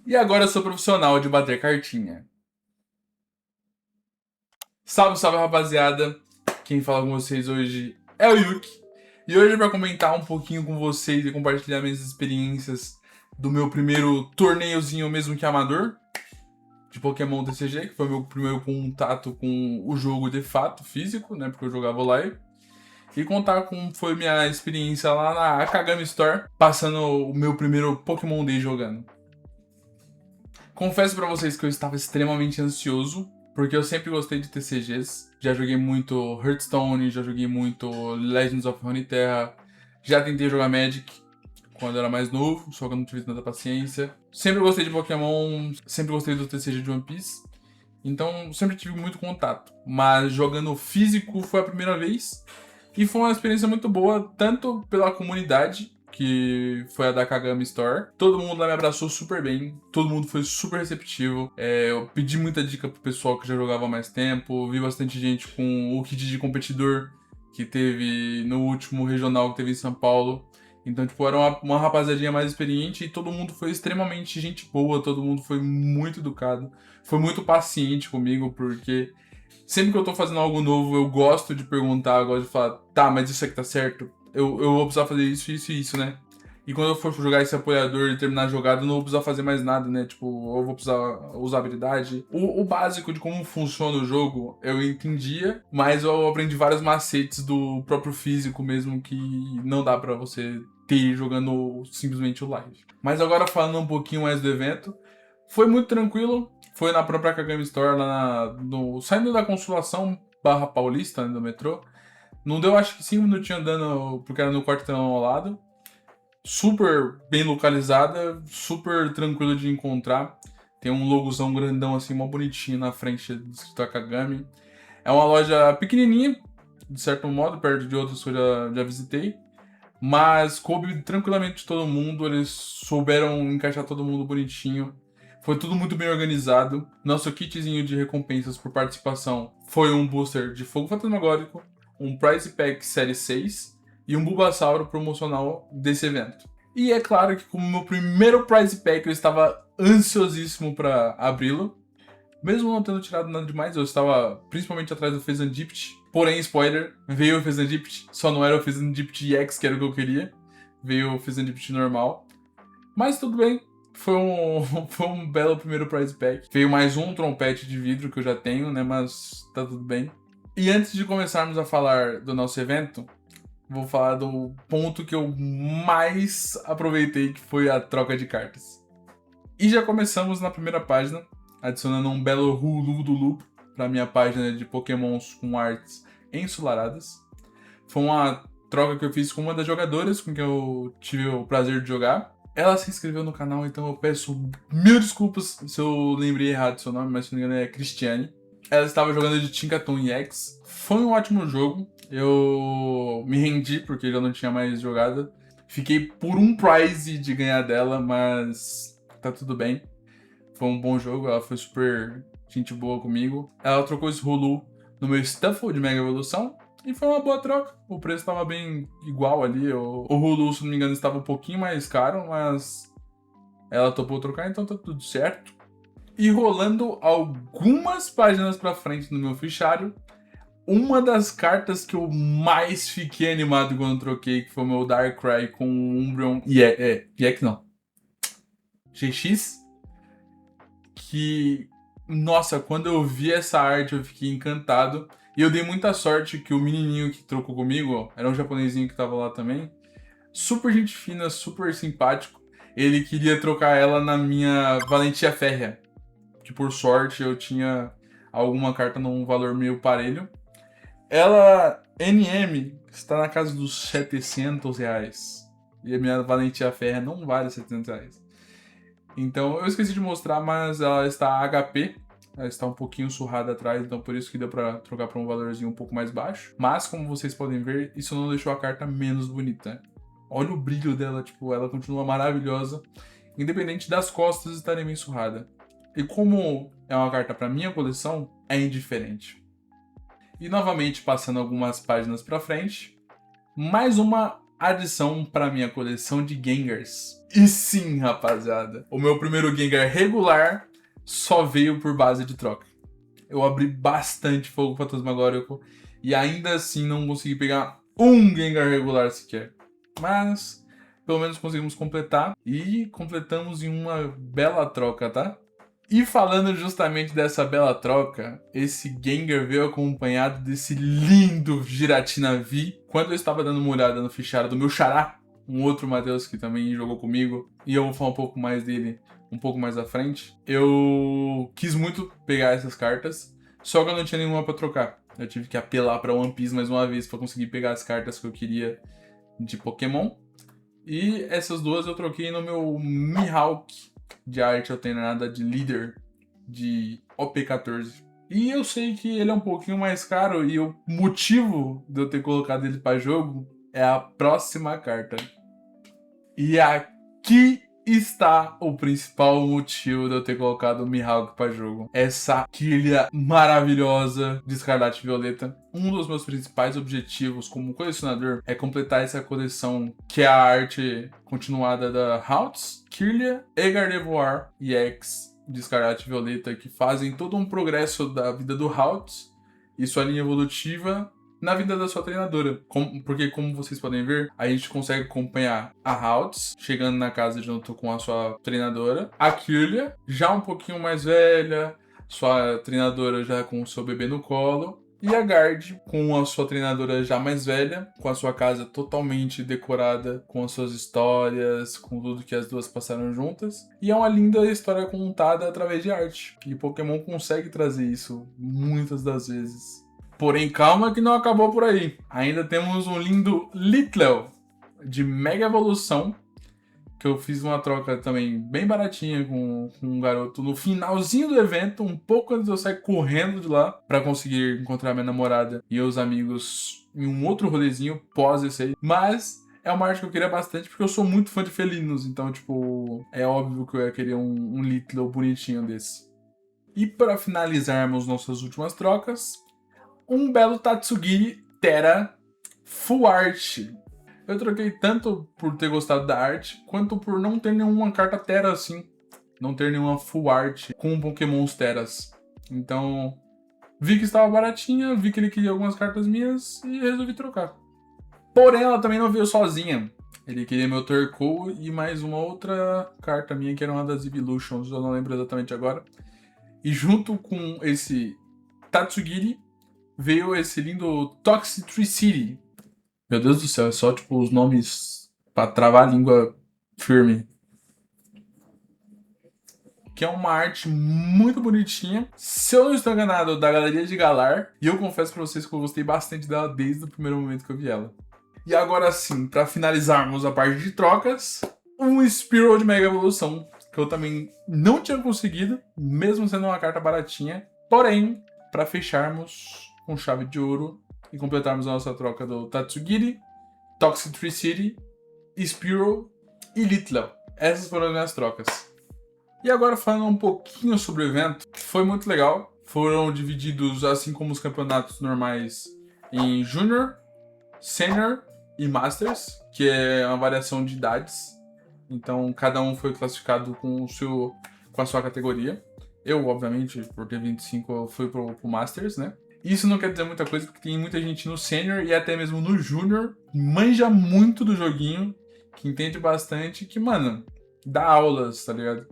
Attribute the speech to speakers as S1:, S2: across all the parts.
S1: E agora eu sou profissional de bater cartinha. Salve, salve rapaziada! Quem fala com vocês hoje é o Yuki. E hoje para comentar um pouquinho com vocês e compartilhar minhas experiências do meu primeiro torneiozinho, mesmo que amador, de Pokémon TCG, que foi meu primeiro contato com o jogo de fato, físico, né? Porque eu jogava live. E contar como foi minha experiência lá na Akagami Store, passando o meu primeiro Pokémon Day jogando. Confesso pra vocês que eu estava extremamente ansioso, porque eu sempre gostei de TCGs. Já joguei muito Hearthstone, já joguei muito Legends of Runeterra, já tentei jogar Magic quando eu era mais novo, só que eu não tive tanta paciência. Sempre gostei de Pokémon, sempre gostei do TCG de One Piece, então sempre tive muito contato. Mas jogando físico foi a primeira vez, e foi uma experiência muito boa, tanto pela comunidade, que foi a da Kagami Store. Todo mundo lá me abraçou super bem, todo mundo foi super receptivo. Eu pedi muita dica pro pessoal que já jogava há mais tempo, vi bastante gente com o kit de competidor que teve no último regional que teve em São Paulo. Então, tipo, era uma rapaziadinha mais experiente e todo mundo foi extremamente gente boa, todo mundo foi muito educado, foi muito paciente comigo, porque sempre que eu tô fazendo algo novo, eu gosto de perguntar, eu gosto de falar, tá, mas isso aqui tá certo? Eu vou precisar fazer isso, isso e isso, né? E quando eu for jogar esse apoiador e terminar a jogada, eu não vou precisar fazer mais nada, né? Tipo, eu vou precisar usar habilidade. O básico de como funciona o jogo, eu entendia, mas eu aprendi vários macetes do próprio físico mesmo que não dá pra você ter jogando simplesmente o live. Mas agora falando um pouquinho mais do evento, foi muito tranquilo. Foi na própria Kagami Store, lá saindo da Consolação barra Paulista, né, do metrô. Não deu, acho que 5 minutinhos andando, porque era no quarteirão ao lado. Super bem localizada, super tranquilo de encontrar. Tem um logozão grandão assim, mó bonitinho na frente do escrito Kagami. É uma loja pequenininha, de certo modo, perto de outras que eu já visitei. Mas coube tranquilamente todo mundo, eles souberam encaixar todo mundo bonitinho. Foi tudo muito bem organizado. Nosso kitzinho de recompensas por participação foi um booster de Fogo Fantasmagórico, um Prize Pack Série 6 e um Bulbasauro promocional desse evento. E é claro que como meu primeiro Prize Pack eu estava ansiosíssimo para abri-lo. Mesmo não tendo tirado nada demais, eu estava principalmente atrás do Fezandipt. Porém, spoiler, veio o Fezandipt, só não era o Fezandipt EX, que era o que eu queria. Veio o Fezandipt normal. Mas tudo bem, foi um, foi um belo primeiro prize pack. Veio mais um trompete de vidro que eu já tenho, né, mas tá tudo bem. E antes de começarmos a falar do nosso evento, vou falar do ponto que eu mais aproveitei, que foi a troca de cartas. E já começamos na primeira página, adicionando um belo Hulu do Loop para minha página de Pokémons com artes ensolaradas. Foi uma troca que eu fiz com uma das jogadoras com quem eu tive o prazer de jogar. Ela se inscreveu no canal, então eu peço mil desculpas se eu lembrei errado seu nome, mas se não me engano é Cristiane. Ela estava jogando de Tinkaton EX. Foi um ótimo jogo. Eu me rendi porque já não tinha mais jogado. Fiquei por um prize de ganhar dela, mas tá tudo bem. Foi um bom jogo, ela foi super gente boa comigo. Ela trocou esse Hulu no meu Stuffle de Mega Evolução e foi uma boa troca. O preço estava bem igual ali. O Hulu, se não me engano, estava um pouquinho mais caro, mas ela topou trocar, então tá tudo certo. E rolando algumas páginas pra frente no meu fichário, uma das cartas que eu mais fiquei animado quando troquei, que foi o meu Darkrai com o Umbreon EX não, GX, que, nossa, quando eu vi essa arte eu fiquei encantado. E eu dei muita sorte que o menininho que trocou comigo, ó, era um japonesinho que tava lá também, super gente fina, super simpático. Ele queria trocar ela na minha Valentia Férrea, que por sorte eu tinha alguma carta num valor meio parelho. Ela, NM, está na casa dos R$ 700. E a minha Valentia Férrea não vale R$ 700. Então eu esqueci de mostrar, mas ela está HP. Ela está um pouquinho surrada atrás, então por isso que deu pra trocar pra um valorzinho um pouco mais baixo. Mas como vocês podem ver, isso não deixou a carta menos bonita. Olha o brilho dela, tipo, ela continua maravilhosa, independente das costas estarem bem surradas. E como é uma carta pra minha coleção, é indiferente. E novamente, passando algumas páginas pra frente, mais uma adição para minha coleção de Gengars. E sim, rapaziada, o meu primeiro Gengar regular só veio por base de troca. Eu abri bastante Fogo Fantasmagórico e ainda assim não consegui pegar um Gengar regular sequer. Mas pelo menos conseguimos completar e completamos em uma bela troca, tá? E falando justamente dessa bela troca, esse Gengar veio acompanhado desse lindo Giratina V. Quando eu estava dando uma olhada no fichário do meu xará, um outro Matheus que também jogou comigo, e eu vou falar um pouco mais dele um pouco mais à frente, eu quis muito pegar essas cartas, só que eu não tinha nenhuma para trocar. Eu tive que apelar para One Piece mais uma vez para conseguir pegar as cartas que eu queria de Pokémon. E essas duas eu troquei no meu Mihawk de arte alternada de líder de OP14. E eu sei que ele é um pouquinho mais caro e o motivo de eu ter colocado ele para jogo é a próxima carta. E aqui está o principal motivo de eu ter colocado o Mihawk para jogo. Essa quilha maravilhosa de Escarlate e Violeta. Um dos meus principais objetivos como colecionador é completar essa coleção, que é a arte continuada da Haltz, Kirlia, Gardevoir e X de Escarlate e Violeta, que fazem todo um progresso da vida do Haltz e sua linha evolutiva na vida da sua treinadora. Porque, como vocês podem ver, a gente consegue acompanhar a Haltz chegando na casa junto com a sua treinadora, a Kirlia, já um pouquinho mais velha, sua treinadora já com o seu bebê no colo, e a Guard com a sua treinadora já mais velha, com a sua casa totalmente decorada, com as suas histórias, com tudo que as duas passaram juntas. E é uma linda história contada através de arte. E Pokémon consegue trazer isso muitas das vezes. Porém, calma que não acabou por aí. Ainda temos um lindo Litleo de Mega Evolução, que eu fiz uma troca também bem baratinha com um garoto no finalzinho do evento, um pouco antes de eu sair correndo de lá para conseguir encontrar minha namorada e os amigos em um outro rolezinho pós esse aí. Mas é uma arte que eu queria bastante porque eu sou muito fã de felinos, então, tipo, é óbvio que eu ia querer um Litleo bonitinho desse. E para finalizarmos nossas últimas trocas, um belo Tatsugiri Terra Full Art. Eu troquei tanto por ter gostado da arte, quanto por não ter nenhuma carta Terra assim. Não ter nenhuma Full Art com Pokémons Terras. Então, vi que estava baratinha, vi que ele queria algumas cartas minhas e resolvi trocar. Porém, ela também não veio sozinha. Ele queria meu Turco e mais uma outra carta minha, que era uma das Evolutions, eu não lembro exatamente agora. E junto com esse Tatsugiri, veio esse lindo Toxtricity. Meu Deus do céu, é só tipo os nomes pra travar a língua firme. Que é uma arte muito bonitinha. Se eu não estou enganado, da Galeria de Galar. E eu confesso pra vocês que eu gostei bastante dela desde o primeiro momento que eu vi ela. E agora sim, pra finalizarmos a parte de trocas, um Spearow de Mega Evolução, que eu também não tinha conseguido, mesmo sendo uma carta baratinha. Porém, pra fecharmos com chave de ouro e completarmos a nossa troca do Tatsugiri, Toxtricity, Spearow e Litleo. Essas foram as minhas trocas. E agora falando um pouquinho sobre o evento, foi muito legal. Foram divididos, assim como os campeonatos normais, em Junior, Senior e Masters, que é uma variação de idades. Então cada um foi classificado com a sua categoria. Eu, obviamente, por ter 25, eu fui pro Masters, né? Isso não quer dizer muita coisa, porque tem muita gente no Senior e até mesmo no Junior, manja muito do joguinho, que entende bastante, que, mano, dá aulas, tá ligado?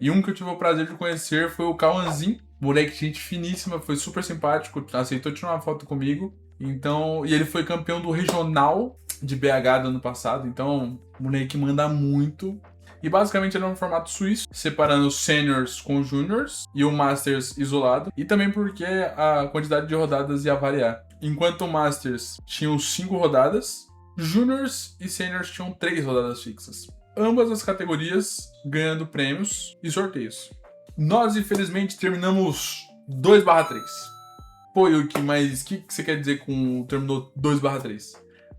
S1: E um que eu tive o prazer de conhecer foi o Kawanzin, moleque, gente finíssima, foi super simpático, aceitou tirar uma foto comigo. Então, e ele foi campeão do regional de BH do ano passado, então, moleque manda muito. E basicamente era um formato suíço, separando os seniors com os juniors e o masters isolado. E também porque a quantidade de rodadas ia variar. Enquanto o masters tinham 5 rodadas, juniors e seniors tinham 3 rodadas fixas. Ambas as categorias ganhando prêmios e sorteios. Nós, infelizmente, terminamos 2/3. Pô, Yuki, mas o que você quer dizer com terminou 2/3?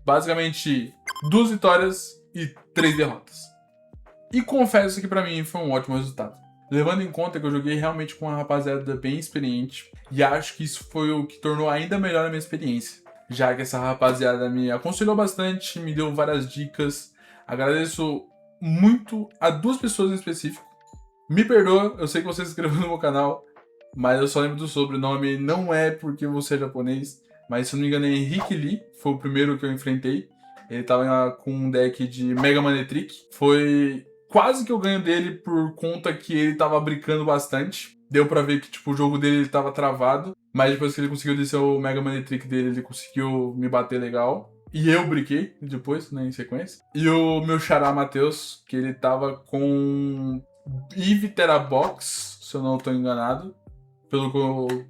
S1: Basicamente, 2 vitórias e 3 derrotas. E confesso que pra mim foi um ótimo resultado. Levando em conta que eu joguei realmente com uma rapaziada bem experiente. E acho que isso foi o que tornou ainda melhor a minha experiência. já que essa rapaziada me aconselhou bastante, me deu várias dicas. Agradeço muito a 2 pessoas em específico. Me perdoa, eu sei que você se inscreveu no meu canal, mas eu só lembro do sobrenome, não é porque você é japonês, mas se eu não me engano é Henrique Lee, foi o primeiro que eu enfrentei. Ele tava com um deck de Mega Manetric. Foi quase que eu ganho dele por conta que ele tava brincando bastante. Deu pra ver que tipo, o jogo dele ele tava travado, mas depois que ele conseguiu descer o Mega Manetric dele, ele conseguiu me bater legal. E eu brinquei depois, né, em sequência. E o meu xará Matheus, que ele tava com Eve Terabox, se eu não tô enganado, pelo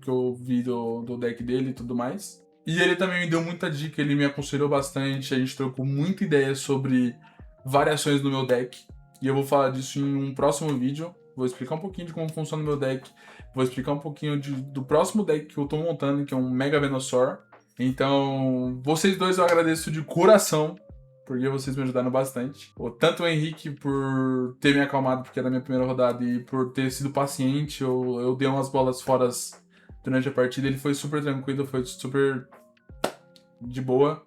S1: que eu vi do deck dele e tudo mais. E ele também me deu muita dica, ele me aconselhou bastante, a gente trocou muita ideia sobre variações do meu deck. E eu vou falar disso em um próximo vídeo. Vou explicar um pouquinho de como funciona o meu deck. Vou explicar um pouquinho do próximo deck que eu tô montando, que é um Mega Venusaur. Então, vocês dois eu agradeço de coração, porque vocês me ajudaram bastante. Tanto o Henrique por ter me acalmado, porque era a minha primeira rodada, e por ter sido paciente, eu dei umas bolas fora durante a partida. Ele foi super tranquilo, foi super de boa.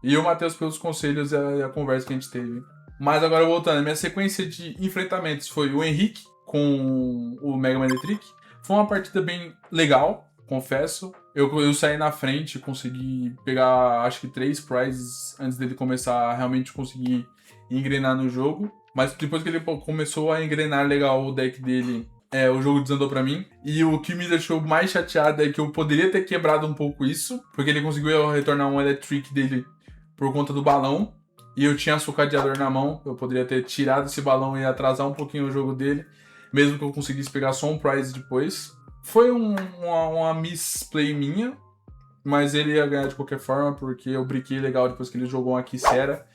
S1: E o Matheus pelos conselhos e a conversa que a gente teve. Mas agora voltando, a minha sequência de enfrentamentos foi o Henrique com o Mega Manetric. Foi uma partida bem legal, confesso. Eu saí na frente, consegui pegar acho que 3 prizes antes dele começar a realmente conseguir engrenar no jogo. Mas depois que ele começou a engrenar legal o deck dele, o jogo desandou pra mim. E o que me deixou mais chateado é que eu poderia ter quebrado um pouco isso, porque ele conseguiu retornar um Electric dele por conta do balão. E eu tinha açucadeador na mão, eu poderia ter tirado esse balão e atrasar um pouquinho o jogo dele, mesmo que eu conseguisse pegar só um prize depois. Foi uma misplay minha, mas ele ia ganhar de qualquer forma, porque eu brinquei legal depois que ele jogou uma Kissera.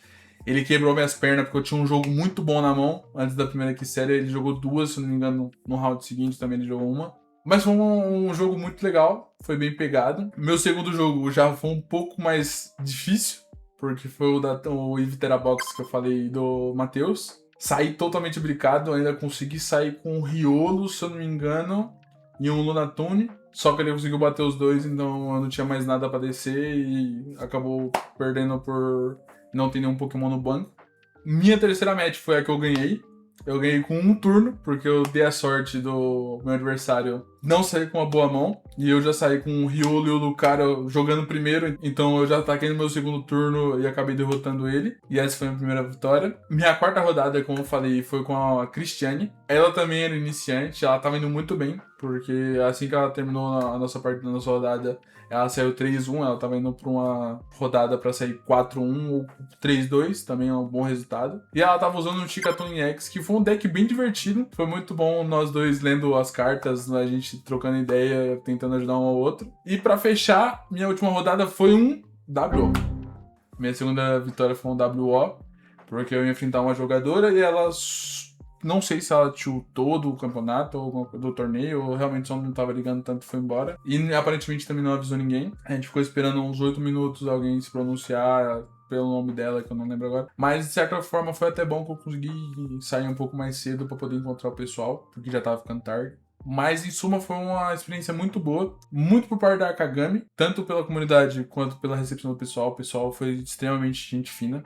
S1: Ele quebrou minhas pernas porque eu tinha um jogo muito bom na mão antes da primeira Kissera. Ele jogou 2, se não me engano, no round seguinte também ele jogou uma. Mas foi um jogo muito legal, foi bem pegado. Meu segundo jogo já foi um pouco mais difícil, porque foi o Eve Terabox que eu falei do Matheus. Saí totalmente brincado, ainda consegui sair com um Riolo, se eu não me engano, e um Lunatone. Só que ele conseguiu bater os dois, então eu não tinha mais nada pra descer e acabou perdendo por não ter nenhum Pokémon no banco. Minha terceira match foi a que eu ganhei. Eu ganhei com um turno, porque eu dei a sorte do meu adversário não sair com uma boa mão. E eu já saí com o Riolo e o Lucario jogando primeiro. Então eu já ataquei no meu segundo turno e acabei derrotando ele. E essa foi a minha primeira vitória. Minha quarta rodada, como eu falei, foi com a Cristiane. Ela também era iniciante, ela tava indo muito bem. Porque assim que ela terminou a nossa partida, a nossa rodada, ela saiu 3-1, ela tava indo pra uma rodada pra sair 4-1 ou 3-2, também é um bom resultado. E ela tava usando um Chikatone X, que foi um deck bem divertido. Foi muito bom nós dois lendo as cartas, a gente trocando ideia, tentando ajudar um ao outro. E pra fechar, minha última rodada foi um WO. Minha segunda vitória foi um WO, porque eu ia enfrentar uma jogadora e ela... Não sei se ela tiltou do campeonato ou do torneio, ou realmente só não tava ligando tanto e foi embora. E aparentemente também não avisou ninguém. A gente ficou esperando uns 8 minutos alguém se pronunciar pelo nome dela, que eu não lembro agora. Mas de certa forma foi até bom que eu consegui sair um pouco mais cedo pra poder encontrar o pessoal, porque já tava ficando tarde. Mas em suma foi uma experiência muito boa, muito por parte da Akagami, tanto pela comunidade quanto pela recepção do pessoal. O pessoal foi extremamente gente fina.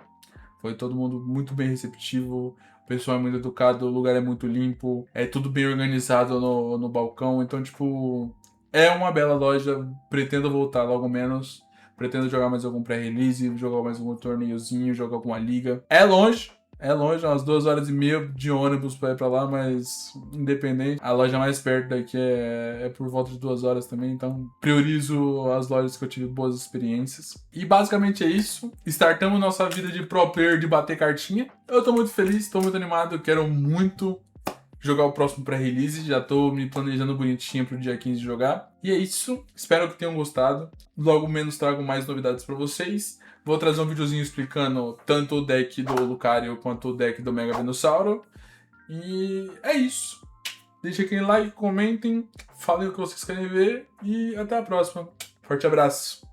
S1: Foi todo mundo muito bem receptivo, o pessoal é muito educado, o lugar é muito limpo, é tudo bem organizado no balcão. Então, tipo, é uma bela loja, pretendo voltar logo menos. Pretendo jogar mais algum pré-release, jogar mais algum torneiozinho, jogar alguma liga. É longe, umas 2h30 de ônibus pra ir pra lá, mas independente. A loja mais perto daqui é por volta de 2 horas também, então priorizo as lojas que eu tive boas experiências. E basicamente é isso. Startamos nossa vida de pro player de bater cartinha. Eu tô muito feliz, tô muito animado, quero muito jogar o próximo pré-release, já tô me planejando bonitinho pro dia 15 jogar. E é isso, espero que tenham gostado. Logo menos trago mais novidades pra vocês. Vou trazer um videozinho explicando tanto o deck do Lucario quanto o deck do Mega Venusaur. E é isso. Deixem aquele like, comentem, falem o que vocês querem ver e até a próxima. Forte abraço.